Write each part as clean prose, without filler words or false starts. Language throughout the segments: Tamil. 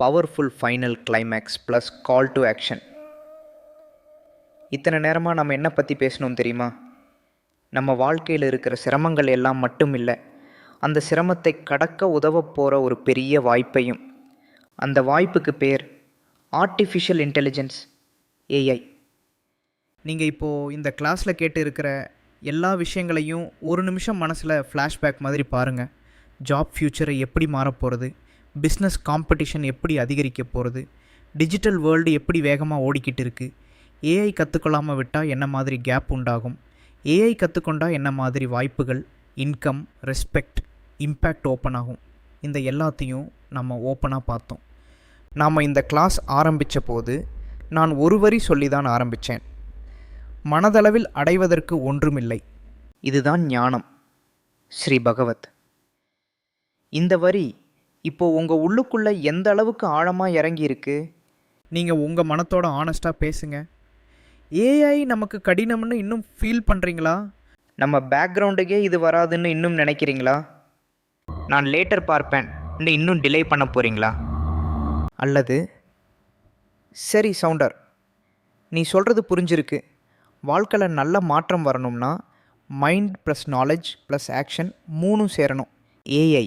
Powerful final climax plus call to action. இத்தனை நேரமாக நம்ம என்ன பற்றி பேசணும் தெரியுமா? நம்ம வாழ்க்கையில் இருக்கிற சிரமங்கள் எல்லாம் மட்டும் இல்லை, அந்த சிரமத்தை கடக்க உதவ போகிற ஒரு பெரிய வாய்ப்பையும். அந்த வாய்ப்புக்கு பேர் ஆர்டிஃபிஷியல் இன்டெலிஜென்ஸ், ஏஐ. நீங்கள் இப்போது இந்த கிளாஸில் கேட்டு இருக்கிற எல்லா விஷயங்களையும் ஒரு நிமிஷம் மனசில் ஃப்ளாஷ்பேக் மாதிரி பாருங்கள். ஜாப் ஃப்யூச்சரை எப்படி மாறப்போகிறது, பிஸ்னஸ் காம்படிஷன் எப்படி அதிகரிக்க போகிறது, டிஜிட்டல் வேர்ல்டு எப்படி வேகமாக ஓடிக்கிட்டு இருக்குது, ஏஐ கற்றுக்கொள்ளாமல் விட்டால் என்ன மாதிரி கேப் உண்டாகும், ஏஐ கற்றுக்கொண்டா என்ன மாதிரி வாய்ப்புகள், இன்கம், ரெஸ்பெக்ட், இம்பேக்ட் ஓப்பன் ஆகும். இந்த எல்லாத்தையும் நம்ம ஓப்பனாக பார்த்தோம். நாம் இந்த கிளாஸ் ஆரம்பித்த போது நான் ஒரு வரி சொல்லி தான் ஆரம்பித்தேன். மனதளவில் அடைவதற்கு ஒன்றுமில்லை, இதுதான் ஞானம். ஸ்ரீ பகவத். இந்த வரி இப்போது உங்கள் உள்ளுக்குள்ளே எந்த அளவுக்கு ஆழமாக இறங்கி இருக்கு? நீங்கள் உங்கள் மனத்தோட ஆனஸ்ட்டாக பேசுங்க. ஏஐ நமக்கு கடினம்னு இன்னும் ஃபீல் பண்ணுறீங்களா? நம்ம பேக்ரவுண்டுக்கே இது வராதுன்னு இன்னும் நினைக்கிறீங்களா? நான் லேட்டர் பார்ப்பேன் இன்னும் டிலே பண்ண போகிறீங்களா? அல்லது சரி சவுண்டர், நீ சொல்கிறது புரிஞ்சிருக்கு, வாழ்க்கையில் நல்ல மாற்றம் வரணும்னா mind plus knowledge plus action மூணும் சேரணும். ஏஐ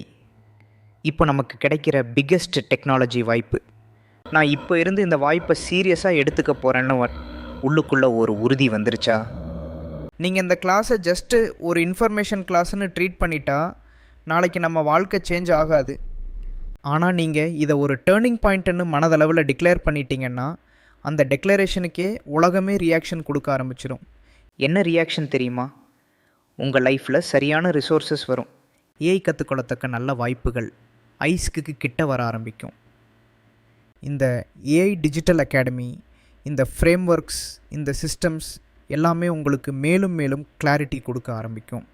இப்போ நமக்கு கிடைக்கிற பிக்கெஸ்ட் டெக்னாலஜி வாய்ப்பு. நான் இப்போ இருந்து இந்த வாய்ப்பை சீரியஸாக எடுத்துக்க போகிறேன்னு உள்ளுக்குள்ளே ஒரு உறுதி வந்துருச்சா? நீங்கள் இந்த கிளாஸை ஜஸ்ட்டு ஒரு இன்ஃபர்மேஷன் கிளாஸ்ன்னு ட்ரீட் பண்ணிட்டா நாளைக்கு நம்ம வாழ்க்கை சேஞ்ச் ஆகாது. ஆனால் நீங்கள் இதை ஒரு டேர்னிங் பாயிண்ட்டுன்னு மனதளவில் டிக்ளேர் பண்ணிட்டீங்கன்னா அந்த டெக்ளரேஷனுக்கே உலகமே ரியாக்ஷன் கொடுக்க ஆரம்பிச்சிடும். என்ன ரியாக்ஷன் தெரியுமா? உங்கள் லைஃப்பில் சரியான ரிசோர்ஸஸ் வரும், ஏஐ கற்றுக்கொள்ளத்தக்க நல்ல வாய்ப்புகள் ஐஸ்க்கு கிட்ட வர ஆரம்பிக்கும். இந்த ஏஐ டிஜிட்டல் அகாடமி, இந்த ஃப்ரேம் ஒர்க்ஸ், இந்த சிஸ்டம்ஸ் எல்லாமே உங்களுக்கு மேலும் மேலும் கிளாரிட்டி கொடுக்க ஆரம்பிக்கும்.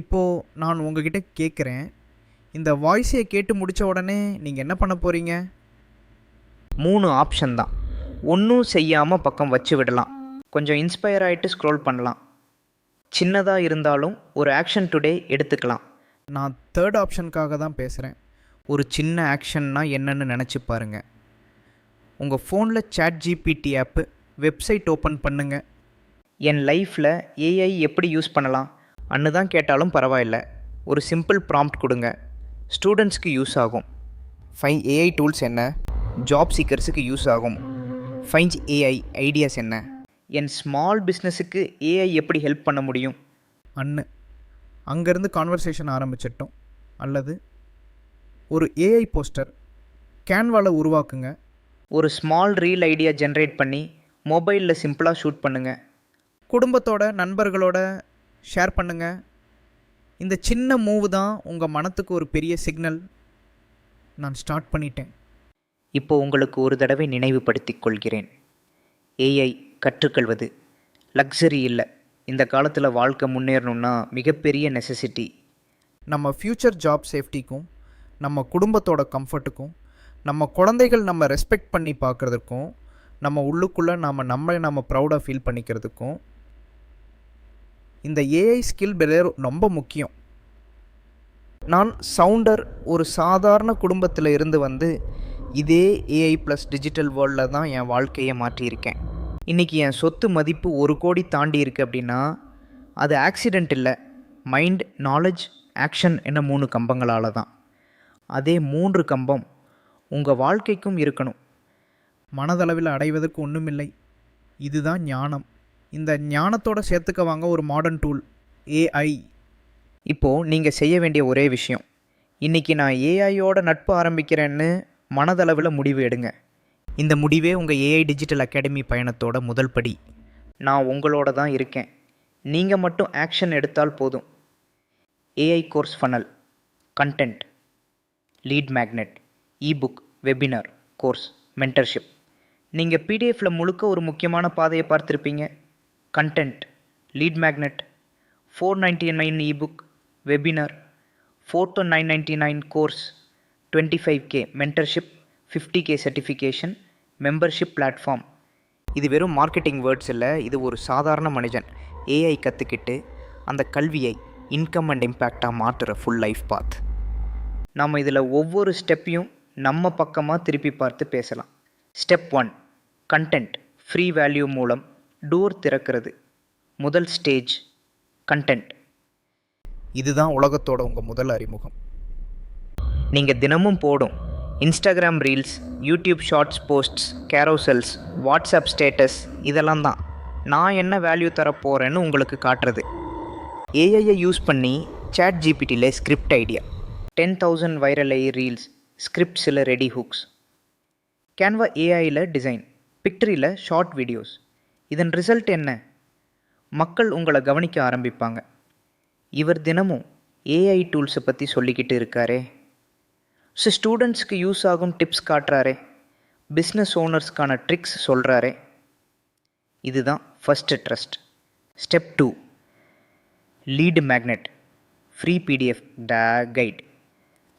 இப்போது நான் உங்ககிட்ட கேட்குறேன், இந்த வாய்ஸை கேட்டு முடித்த உடனே நீங்கள் என்ன பண்ண போகிறீங்க? 3 ஆப்ஷன் தான். ஒன்றும் செய்யாமல் பக்கம் வச்சு விடலாம், கொஞ்சம் இன்ஸ்பயர் ஆகிட்டு ஸ்க்ரோல் பண்ணலாம், சின்னதாக இருந்தாலும் ஒரு ஆக்ஷன் டுடே எடுத்துக்கலாம். நான் தேர்ட் ஆப்ஷனுக்காக தான் பேசுகிறேன். ஒரு சின்ன ஆக்ஷன்னா என்னன்னு நினச்சி பாருங்கள். உங்கள் ஃபோனில் ChatGPT ஆப்பு, வெப்சைட் ஓப்பன் பண்ணுங்கள். என் லைஃப்பில் ஏஐ எப்படி யூஸ் பண்ணலாம் அன்னு தான் கேட்டாலும் பரவாயில்ல, ஒரு சிம்பிள் ப்ராம்ப்ட் கொடுங்க. ஸ்டூடெண்ட்ஸ்க்கு யூஸ் ஆகும். ஃபைன் ஏஐ டூல்ஸ் என்ன, ஜாப் சீக்கர்ஸுக்கு யூஸ் ஆகும். ஃபைன்ஸ் ஏஐ ஐடியாஸ் என்ன, என் ஸ்மால் பிஸ்னஸுக்கு ஏஐ எப்படி ஹெல்ப் பண்ண முடியும் அன்னு அங்கேருந்து கான்வர்சேஷன் ஆரம்பிச்சிட்டோம். அல்லது ஒரு ஏஐ போஸ்டர் கேன்வாவில் உருவாக்குங்க. ஒரு ஸ்மால் ரீல் ஐடியா ஜென்ரேட் பண்ணி மொபைலில் சிம்பிளாக ஷூட் பண்ணுங்கள். குடும்பத்தோட, நண்பர்களோட ஷேர் பண்ணுங்கள். இந்த சின்ன மூவ் தான் உங்கள் மனத்துக்கு ஒரு பெரிய சிக்னல். நான் ஸ்டார்ட் பண்ணிட்டேன். இப்போ உங்களுக்கு ஒரு தடவை நினைவுபடுத்திக் கொள்கிறேன், ஏஐ கற்றுக்கொள்வது லக்ஸரி இல்லை, இந்த காலத்தில் வாழ்க்கை முன்னேறணும்னா மிகப்பெரிய நெசசிட்டி. நம்ம ஃப்யூச்சர் ஜாப் சேஃப்டிக்கும், நம்ம குடும்பத்தோட கம்ஃபர்ட்டுக்கும், நம்ம குழந்தைகள் நம்ம ரெஸ்பெக்ட் பண்ணி பார்க்குறதுக்கும், நம்ம உள்ளுக்குள்ளே நம்ம ப்ரௌடாக ஃபீல் பண்ணிக்கிறதுக்கும் இந்த ஏஐ ஸ்கில் ரொம்ப முக்கியம். நான் சவுண்டர் ஒரு சாதாரண குடும்பத்தில் இருந்து வந்து இதே ஏஐ ப்ளஸ் டிஜிட்டல் வேர்ல்டில் தான் என் வாழ்க்கையை மாற்றியிருக்கேன். இன்றைக்கி என் சொத்து மதிப்பு 1 கோடி தாண்டி இருக்குது அப்படின்னா அது ஆக்சிடெண்ட் இல்லை, மைண்ட், நாலேஜ், ஆக்ஷன் என்ன 3 கம்பங்களால் தான். அதே 3 கம்பம் உங்கள் வாழ்க்கைக்கும் இருக்கணும். மனதளவில் அடைவதற்கு ஒன்றுமில்லை, இதுதான் ஞானம். இந்த ஞானத்தோட சேர்த்துக்க வாங்க ஒரு மாடர்ன் டூல், ஏஐ. இப்போது நீங்கள் செய்ய வேண்டிய ஒரே விஷயம், இன்றைக்கி நான் ஏஐயோட நட்பு ஆரம்பிக்கிறேன்னு மனதளவில் முடிவு எடுங்க. இந்த முடிவே உங்கள் ஏஐ டிஜிட்டல் அகாடமி பயணத்தோட முதல் படி. நான் உங்களோட தான் இருக்கேன், நீங்கள் மட்டும் ஆக்ஷன் எடுத்தால் போதும். AI course funnel, content, lead magnet, ebook, webinar, course, mentorship. நீங்கள் பிடிஎஃப்பில் முழுக்க ஒரு முக்கியமான பாதையை பார்த்துருப்பீங்க. Content, lead magnet, 499 ebook, webinar, 4999 course, 25K mentorship, 50K certification, membership platform. இது வெறும் மார்க்கெட்டிங் வேர்ட்ஸ் இல்லை, இது ஒரு சாதாரண மனிதன் ஏஐ கற்றுக்கிட்டு அந்த கல்வியை இன்கம் அண்ட் இம்பேக்டாக மாற்றுற ஃபுல் லைஃப் பாத். நாம் இதில் ஒவ்வொரு ஸ்டெப்பையும் நம்ம பக்கமாக திருப்பி பார்த்து பேசலாம். ஸ்டெப் 1, கண்டென்ட் ஃப்ரீ வேல்யூ மூலம் டோர் திறக்கிறது. முதல் ஸ்டேஜ் கண்டென்ட். இதுதான் உலகத்தோட உங்கள் முதல் அறிமுகம். நீங்கள் தினமும் போடும் Instagram reels, YouTube shorts posts, carousels, WhatsApp status இதெல்லாம் தான் நான் என்ன வேல்யூ தரப்போகிறேன்னு உங்களுக்கு காட்டுறது. ஏஐயை யூஸ் பண்ணி சாட் ஜிபிடியில் script idea, 10,000 viral AI reels, ஸ்கிரிப்ட்ஸில் ரெடி ஹுக்ஸ், கேன்வா ஏஐயில் டிசைன், பிக்டரியில் ஷார்ட் வீடியோஸ். இதன் ரிசல்ட் என்ன? மக்கள் உங்களை கவனிக்க ஆரம்பிப்பாங்க. இவர் தினமும் ஏஐ டூல்ஸை பற்றி சொல்லிக்கிட்டு இருக்காரே, ஸ்டூடெண்ட்ஸ்க்கு யூஸ் ஆகும் டிப்ஸ் காட்டுறாரே, பிஸ்னஸ் ஓனர்ஸ்க்கான ட்ரிக்ஸ் சொல்கிறாரே. இதுதான் first trust. Step 2, lead magnet free PDF guide.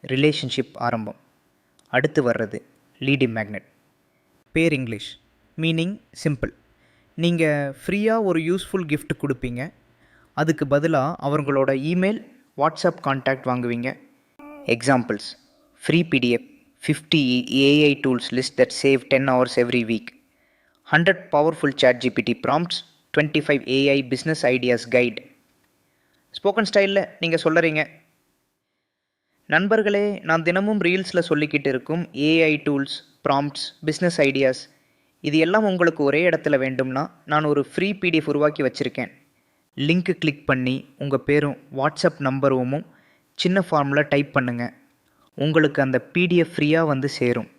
Relationship ஆரம்பம். அடுத்து வர்றது லீடு மேக்னெட். பேர் இங்கிலீஷ், மீனிங் சிம்பிள். நீங்கள் ஃப்ரீயாக ஒரு யூஸ்ஃபுல் gift கொடுப்பீங்க. அதுக்கு பதிலாக அவங்களோட இமெயில், வாட்ஸ்அப் கான்டாக்ட் வாங்குவீங்க. Examples: free PDF, 50 AI tools list that save 10 hours every week, 100 powerful ChatGPT prompts, 25 AI business ideas guide. Spoken ஸ்டைலில் நீங்கள் சொல்லுறீங்க, நண்பர்களே, நான் தினமும் ரீல்ஸில் சொல்லிக்கிட்டு இருக்கும் AI tools, prompts, business ideas இது எல்லாம் உங்களுக்கு ஒரே இடத்துல வேண்டும்னா நான் ஒரு ஃப்ரீ பிடிஎஃப் உருவாக்கி வச்சுருக்கேன். லிங்க்கு கிளிக் பண்ணி உங்கள் பேரும் வாட்ஸ்அப் நம்பரும் சின்ன ஃபார்மில் டைப் பண்ணுங்கள். உங்களுக்கு அந்த பிடிஎஃப் ஃப்ரீயாக வந்து சேரும்.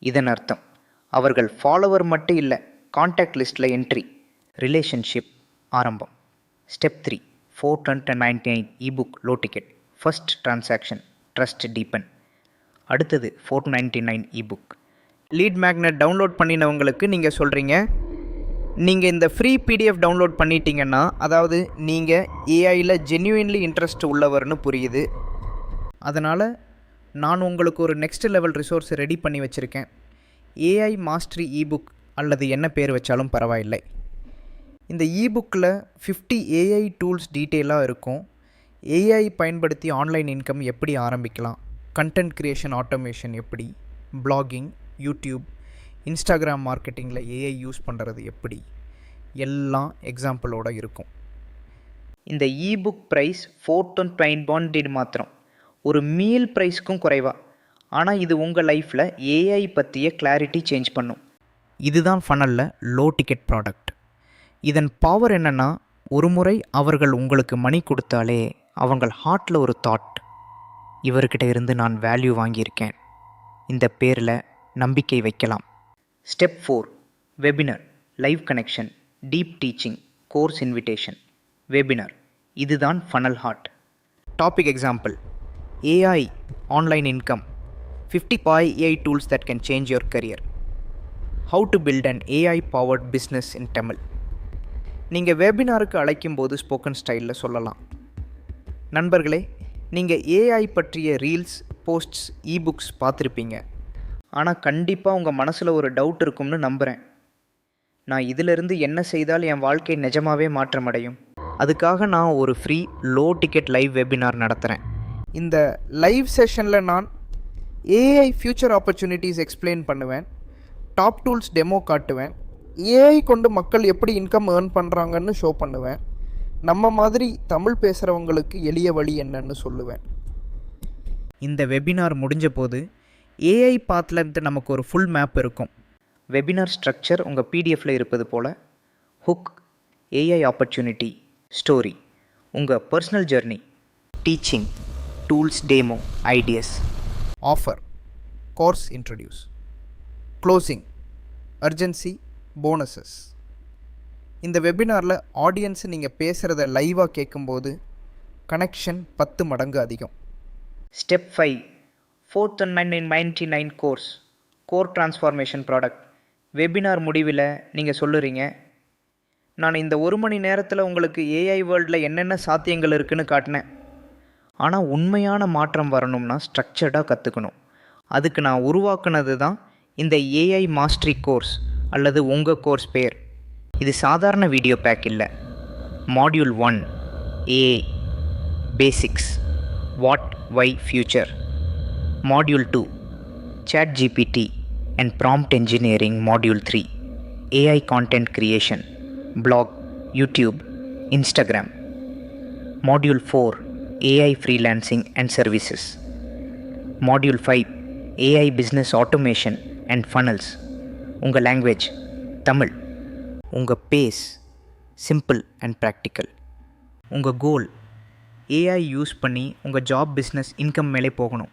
இதன் அர்த்தம் அவர்கள் ஃபாலோவர் மட்டும் இல்லை, கான்டாக்ட் லிஸ்ட்டில் என்ட்ரி. ரிலேஷன்ஷிப் ஆரம்பம். Step 3, 499 ebook low ticket. First transaction, trust deepen. அடுத்தது 499 இபுக். லீட் மேக்னெட் டவுன்லோட் பண்ணினவங்களுக்கு நீங்கள் சொல்கிறீங்க, நீங்கள் இந்த ஃப்ரீ பிடிஎஃப் டவுன்லோட் பண்ணிட்டீங்கன்னா, அதாவது நீங்கள் ஏஐயில் ஜென்யூன்லி இன்ட்ரெஸ்ட் உள்ளவர்னு புரியுது. அதனால் நான் உங்களுக்கு ஒரு நெக்ஸ்ட் லெவல் ரிசோர்ஸ் ரெடி பண்ணி வச்சுருக்கேன். ஏஐ மாஸ்டரி இபுக், அல்லது என்ன பேர் வச்சாலும் பரவாயில்லை. இந்த இபுக்கில் 50 ஏஐ டூல்ஸ் டீட்டெயிலாக இருக்கும். ஏஐ பயன்படுத்தி ஆன்லைன் இன்கம் எப்படி ஆரம்பிக்கலாம், கண்டென்ட் க்ரியேஷன் ஆட்டோமேஷன் எப்படி, பிளாகிங், யூடியூப், இன்ஸ்டாகிராம் மார்க்கெட்டிங்கில் ஏஐ யூஸ் பண்ணுறது எப்படி, எல்லாம் எக்ஸாம்பிளோடு இருக்கும். இந்த இபுக் ப்ரைஸ் 429 மாத்திரம், ஒரு மீல் ப்ரைஸ்க்கும் குறைவா. ஆனால் இது உங்கள் லைஃப்பில் ஏஐ பற்றிய கிளாரிட்டி சேஞ்ச் பண்ணும். இதுதான் ஃபனலில் லோ டிக்கெட் ப்ராடக்ட். இதன் பவர் என்னென்னா, ஒரு முறை அவர்கள் உங்களுக்கு மணி கொடுத்தாலே அவங்க ஹார்ட்டில் ஒரு தாட், இவர்கிட்ட இருந்து நான் வேல்யூ வாங்கியிருக்கேன், இந்த பேரில் நம்பிக்கை வைக்கலாம். Step 4, webinar, live connection, deep teaching, course invitation. Webinar இதுதான் funnel heart. Topic example: AI online income, 50 AI tools that can change your career, how to build an AI powered business in Tamil. நீங்கள் வெபினாருக்கு அழைக்கும்போது ஸ்போக்கன் ஸ்டைலில் சொல்லலாம். நண்பர்களே, நீங்கள் ஏஐ பற்றிய ரீல்ஸ், போஸ்ட்ஸ், இபுக்ஸ் பார்த்துருப்பீங்க. ஆனால் கண்டிப்பாக உங்கள் மனசில் ஒரு டவுட் இருக்கும்னு நம்புகிறேன். நான் இதிலிருந்து என்ன செய்தால் என் வாழ்க்கை நிஜமாகவே மாற்றமடையும்? அதுக்காக நான் ஒரு free low ticket live webinar நடத்துகிறேன். இந்த லைவ் செஷனில் நான் ஏஐ ஃப்யூச்சர் ஆப்பர்ச்சுனிட்டிஸ் எக்ஸ்பிளைன் பண்ணுவேன், டாப் டூல்ஸ் டெமோ காட்டுவேன், ஏஐ கொண்டு மக்கள் எப்படி இன்கம் ஏர்ன் பண்ணுறாங்கன்னு ஷோ பண்ணுவேன், நம்ம மாதிரி தமிழ் பேசுகிறவங்களுக்கு எளிய வழி என்னன்னு சொல்லுவேன். இந்த வெபினார் முடிஞ்ச போது ஏஐ பாத்லேருந்து நமக்கு ஒரு ஃபுல் மேப் இருக்கும். வெபினார் ஸ்ட்ரக்சர் உங்கள் பிடிஎஃப்பில் இருப்பது போல்: ஹுக், ஏஐ ஆப்பர்ச்சுனிட்டி, ஸ்டோரி, உங்கள் personal journey, teaching, tools demo, ideas, offer, course introduce, closing, urgency, bonuses. இந்த வெபினாரில் ஆடியன்ஸு நீங்கள் பேசுகிறத லைவாக கேட்கும்போது கனெக்ஷன் 10 மடங்கு அதிகம். Step 5, 499 course, core transformation product. Webinar முடிவில் நீங்கள் சொல்லுறீங்க, நான் இந்த 1 மணி நேரத்தில் உங்களுக்கு ஏஐ வேர்ல்டில் என்னென்ன சாத்தியங்கள் இருக்குதுன்னு காட்டினேன். ஆனால் உண்மையான மாற்றம் வரணும்னா ஸ்ட்ரக்சர்டாக கற்றுக்கணும். அதுக்கு நான் உருவாக்குனது தான் இந்த ஏஐ மாஸ்டரி கோர்ஸ், அல்லது உங்கள் கோர்ஸ் பேர். இது சாதாரண வீடியோ பேக் இல்லை. Module 1 AI basics, what, why, future. Module 2 ChatGPT and Prompt Engineering Module 3, AI Content Creation, Blog, YouTube, Instagram. Module 4, AI Freelancing and Services. Module 5, AI Business Automation and Funnels. உங்கள் லாங்குவேஜ் தமிழ். உங்கள் பேஸ் சிம்பிள் அண்ட் ப்ராக்டிக்கல். உங்கள் கோல் ஏஐ யூஸ் பண்ணி உங்கள் ஜாப் பிஸ்னஸ் இன்கம் மேலே போகணும்.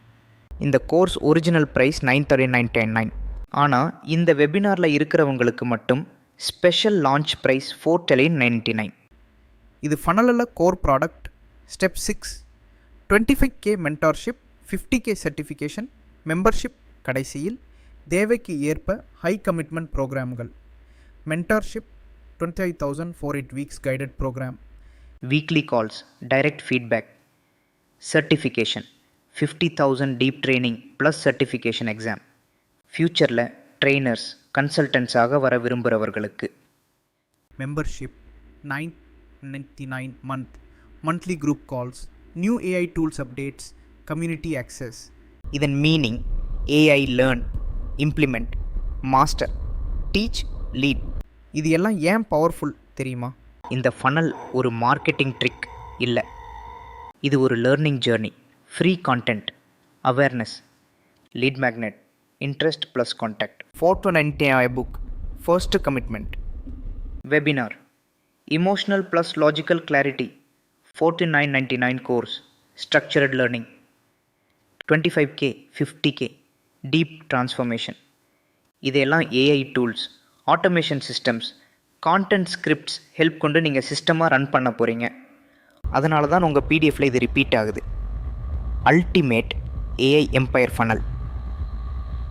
இந்த கோர்ஸ் ஒரிஜினல் ப்ரைஸ் 939.99. ஆனால் இந்த வெபினாரில் இருக்கிறவங்களுக்கு மட்டும் ஸ்பெஷல் லான்ச் ப்ரைஸ் 499. இது ஃபனலில் core product. Step 6 25K mentorship, 50K certification, membership. கடைசியில் தேவைக்கு ஏற்ப ஹை கமிட்மெண்ட் ப்ரோக்ராம்கள். Mentorship 25,000 for 8 weeks guided programme. Weekly calls, direct feedback. Certification 50,000 deep training plus certification exam. ஃப்யூச்சரில் ட்ரெயினர்ஸ் கன்சல்டன்ஸாக வர விரும்புகிறவர்களுக்கு. Membership 999 month, monthly group calls, new AI tools updates, community access. இதன் meaning AI learn, implement, master, teach, lead. இது எல்லாம் ஏன் பவர்ஃபுல் தெரியுமா? இந்த ஃபனல் ஒரு மார்க்கெட்டிங் ட்ரிக் இல்லை, இது ஒரு learning journey. Free content, awareness, lead magnet, interest plus contact. 499 book, first commitment. Webinar emotional plus logical clarity, 4999 course. Structured learning 25K 50K deep transformation. இதெல்லாம் AI tools, automation systems, content scripts help கொண்டு நீங்கள் சிஸ்டமாக ரன் பண்ண போகிறீங்க. அதனால தான் உங்கள் பிடிஎஃப்பில் இது ரிப்பீட் ஆகுது. Ultimate AI empire funnel.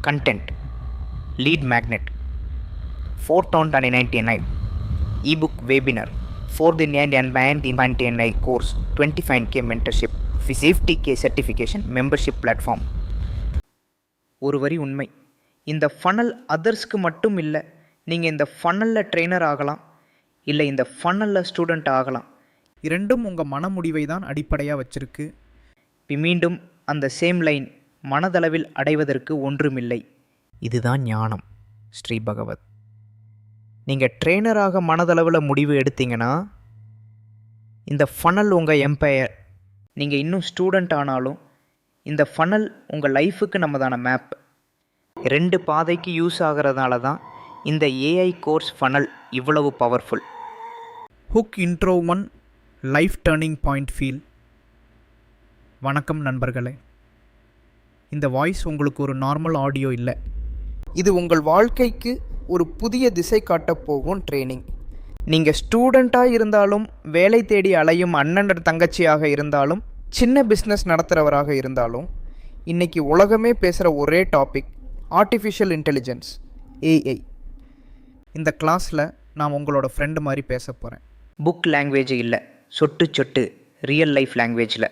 Content lead magnet 499. Ebook webinar 499 course, 25K mentorship, 50K certification, membership platform. ஒரு வரி உண்மை, இந்த ஃபனல் அதர்ஸ்க்கு மட்டும் இல்லை. நீங்கள் இந்த ஃபனலில் ட்ரெயினர் ஆகலாம், இல்லை இந்த ஃபனலில் ஸ்டூடெண்ட் ஆகலாம். இரண்டும் உங்கள் மனமுடிவை தான் அடிப்படையாக வச்சிருக்கு. மீண்டும் அந்த சேம் லைன், மனதளவில் அடைவதற்கு ஒன்றுமில்லை. இதுதான் ஞானம். ஸ்ரீ பகவத். நீங்கள் ட்ரெயினராக மனதளவில் முடிவு எடுத்தீங்கன்னா இந்த ஃபனல் உங்கள் எம்பையர். நீங்கள் இன்னும் ஸ்டூடெண்ட் ஆனாலும் இந்த ஃபனல் உங்கள் லைஃபுக்கு நம்மதான மேப். 2 பாதைக்கு யூஸ் ஆகிறதுனால தான் இந்த ஏஐ கோர்ஸ் ஃபனல் இவ்வளவு powerful. Hook intro 1 life turning point feel. வணக்கம் நண்பர்களே. இந்த வாய்ஸ் உங்களுக்கு ஒரு நார்மல் ஆடியோ இல்லை. இது உங்கள் வாழ்க்கைக்கு ஒரு புதிய திசை காட்டப் போகும் ட்ரைனிங். நீங்கள் ஸ்டூடெண்ட்டாக இருந்தாலும், வேலை தேடி அலையும் அண்ணன் தங்கச்சியாக இருந்தாலும், சின்ன பிஸ்னஸ் நடத்துகிறவராக இருந்தாலும், இன்றைக்கி உலகமே பேசுகிற ஒரே டாபிக் ஆர்டிஃபிஷியல் இன்டெலிஜென்ஸ், ஏஐ. இந்த கிளாஸில் நான் உங்களோட ஃப்ரெண்டு மாதிரி பேச போகிறேன். புக் லாங்குவேஜ் இல்லை, சொட்டு சொட்டு ரியல் லைஃப் லாங்குவேஜில்.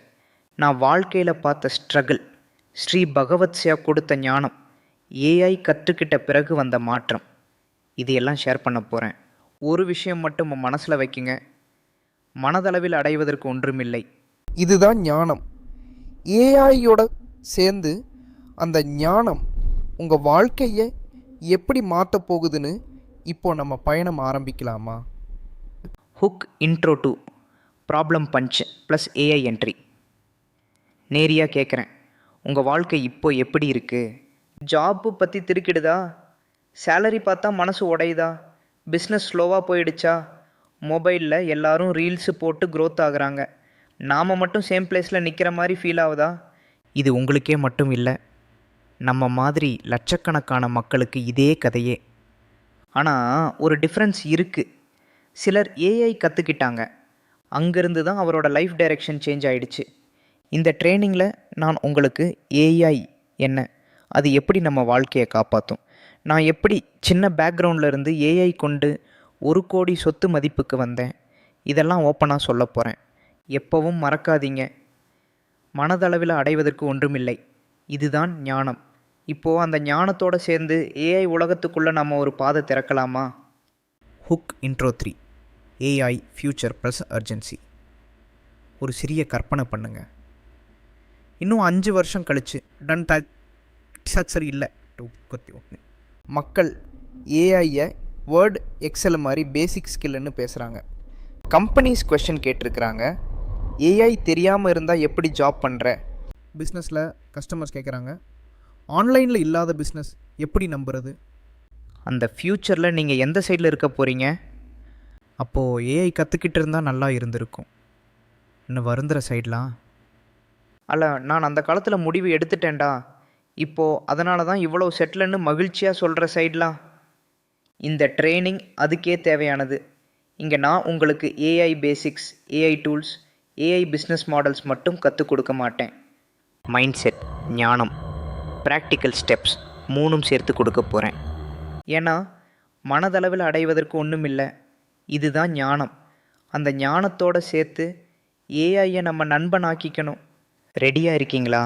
நான் வாழ்க்கையில் பார்த்த ஸ்ட்ரகிள், ஸ்ரீ பகவத் சியா கொடுத்த ஞானம், ஏஐ கற்றுக்கிட்ட பிறகு வந்த மாற்றம், இதையெல்லாம் ஷேர் பண்ண போகிறேன். ஒரு விஷயம் மட்டும் மனசில் வைக்குங்க, மனதளவில் அடைவதற்கு ஒன்றுமில்லை. இதுதான் ஞானம். ஏஐயோட சேர்ந்து அந்த ஞானம் உங்கள் வாழ்க்கையை எப்படி மாற்ற போகுதுன்னு இப்போ நம்ம பயணம் ஆரம்பிக்கலாமா? Hook intro to problem punch plus AI entry. நேரியாக கேட்குறேன், உங்கள் வாழ்க்கை இப்போ எப்படி இருக்குது? ஜாப்பு பற்றி திருக்கிடுதா? சேலரி பார்த்தா மனசு உடையுதா? பிஸ்னஸ் ஸ்லோவாக போயிடுச்சா? மொபைலில் எல்லாரும் ரீல்ஸு போட்டு க்ரோத் ஆகுறாங்க, நாம் மட்டும் சேம் பிளேஸில் நிற்கிற மாதிரி ஃபீல் ஆகுதா? இது உங்களுக்கே மட்டும் இல்லை, நம்ம மாதிரி லட்சக்கணக்கான மக்களுக்கு இதே கதையே. ஆனால் ஒரு டிஃப்ரென்ஸ் இருக்குது. சிலர் ஏஐ கற்றுக்கிட்டாங்க, அங்கேருந்து தான் அவரோட லைஃப் டைரெக்ஷன் சேஞ்ச் ஆகிடுச்சு. இந்த ட்ரைனிங்கில் நான் உங்களுக்கு ஏஐ என்ன, அது எப்படி நம்ம வாழ்க்கையை காப்பாற்றும், நான் எப்படி சின்ன பேக்ரவுண்டில் இருந்து ஏஐ கொண்டு 1 கோடி சொத்து மதிப்புக்கு வந்தேன், இதெல்லாம் ஓப்பனாக சொல்ல போகிறேன். எப்போவும் மறக்காதீங்க, மனதளவில் அடைவதற்கு ஒன்றுமில்லை, இதுதான் ஞானம். இப்போது அந்த ஞானத்தோடு சேர்ந்து ஏஐ உலகத்துக்குள்ளே நம்ம ஒரு பாதை திறக்கலாமா? Hook intro 3 AI future plus urgency. ஒரு சிறிய கற்பனை பண்ணுங்கள். இன்னும் 5 வருஷம் கழிச்சு சரி இல்லை. மக்கள் ஏஐயை வேர்ட் எக்ஸல் மாதிரி பேசிக் ஸ்கில்லுன்னு பேசுகிறாங்க. கம்பெனிஸ் கொஷின் கேட்டிருக்கிறாங்க. ஏஐ தெரியாமல் இருந்தால் எப்படி ஜாப் பண்ணுற? பிஸ்னஸில் கஸ்டமர்ஸ் கேட்குறாங்க. ஆன்லைனில் இல்லாத பிஸ்னஸ் எப்படி நம்புறது? அந்த ஃப்யூச்சரில் நீங்கள் எந்த சைடில் இருக்க போகிறீங்க? அப்போது ஏஐ கற்றுக்கிட்டு இருந்தால் நல்லா இருந்திருக்கும். இன்னும் வருந்துகிற சைட்லாம். அல்ல, நான் அந்த காலத்தில் முடிவு எடுத்துட்டேன்டா, இப்போது அதனால தான் இவ்வளோ செட்டில்னு மகிழ்ச்சியாக சொல்கிற சைட்லாம். இந்த ட்ரைனிங் அதுக்கே தேவையானது. இங்கே நான் உங்களுக்கு AI basics, AI tools, AI business models மட்டும் கற்றுக் கொடுக்க மாட்டேன். மைண்ட் செட், ஞானம், ப்ராக்டிக்கல் ஸ்டெப்ஸ் மூணும் சேர்த்து கொடுக்க போகிறேன். ஏன்னா மனதளவில் அடைவதற்கு ஒன்றும் இல்லை, இதுதான் ஞானம். அந்த ஞானத்தோடு சேர்த்து ஏஐயை நம்ம நண்பனாக்கிக்கணும். ரெடியாக இருக்கீங்களா?